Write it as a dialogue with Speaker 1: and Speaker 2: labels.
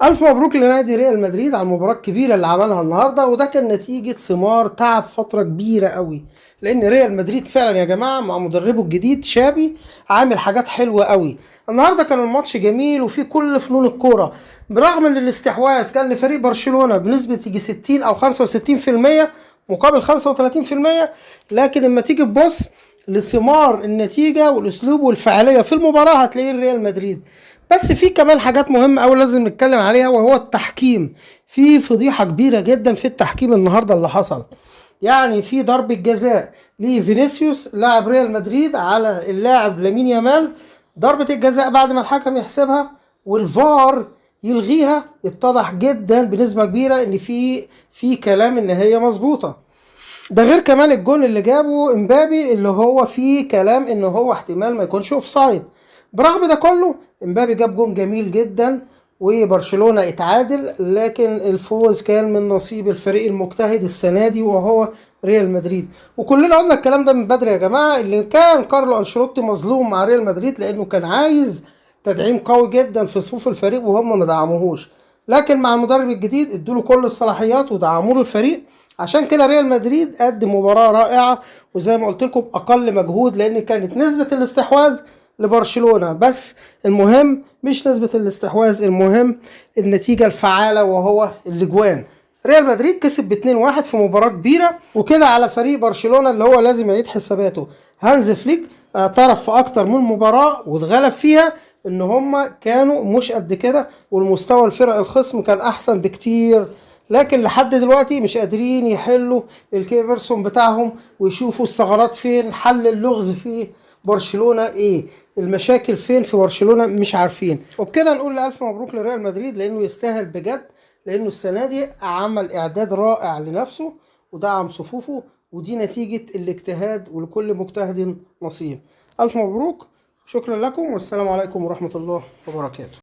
Speaker 1: ألف مبروك لنادي ريال مدريد على المباراة الكبيرة اللي عملها النهاردة، وده كان نتيجة ثمار تعب فترة كبيرة قوي. لأن ريال مدريد فعلا يا جماعة مع مدربه الجديد شابي عامل حاجات حلوة قوي. النهاردة كان الماتش جميل وفيه كل فنون الكورة، برغم ان الاستحواذ كان لفريق برشلونة بنسبة يجي 60 أو 65% مقابل 35%، لكن لما تيجي تبص لثمار النتيجة والأسلوب والفعالية في المباراة هتلاقيه ريال مدريد. بس في كمان حاجات مهمة أوي لازم نتكلم عليها، وهو التحكيم. في فضيحة كبيرة جدا في التحكيم النهاردة اللي حصل. يعني في ضربة جزاء لفينيسيوس لاعب ريال مدريد على اللاعب لامين يامال، ضربة الجزاء بعد ما الحكم يحسبها والفار يلغيها اتضح جدا بنسبة كبيرة ان في كلام ان هي مظبوطة. ده غير كمان الجون اللي جابه امبابي اللي هو فيه كلام ان هو احتمال ما يكونش اوف سايد. برغم ده كله امبابي جاب جون جميل جدا وبرشلونة اتعادل، لكن الفوز كان من نصيب الفريق المجتهد السنة دي وهو ريال مدريد. وكلنا قلنا الكلام ده من بدري يا جماعة، اللي كان كارلو أنشيلوتي مظلوم مع ريال مدريد لأنه كان عايز تدعيم قوي جدا في صفوف الفريق وهم ما دعموهوش، لكن مع المدرب الجديد ادوله كل الصلاحيات ودعموا له الفريق. عشان كده ريال مدريد قدم مباراة رائعة، وزي ما قلت لكم بأقل مجهود، لأن كانت نسبة الاستحواذ لبرشلونة، بس المهم مش نسبة الاستحواذ، المهم النتيجة الفعالة وهو الاجوان. ريال مدريد كسب ب 2-1 في مباراة كبيرة، وكده على فريق برشلونة اللي هو لازم يعيد حساباته. هانز فليك اعترف في اكتر من مباراة واتغلب فيها ان هما كانوا مش قد كده، والمستوى الفرق الخصم كان احسن بكتير، لكن لحد دلوقتي مش قادرين يحلوا الكيفرسون بتاعهم ويشوفوا الثغرات فين، حل اللغز في برشلونة ايه، المشاكل فين في برشلونة مش عارفين. وبكده نقول ألف مبروك لريال مدريد لأنه يستاهل بجد، لأنه السنة دي عمل إعداد رائع لنفسه ودعم صفوفه، ودي نتيجة الاجتهاد ولكل مجتهد نصيب. ألف مبروك، شكرا لكم، والسلام عليكم ورحمة الله وبركاته.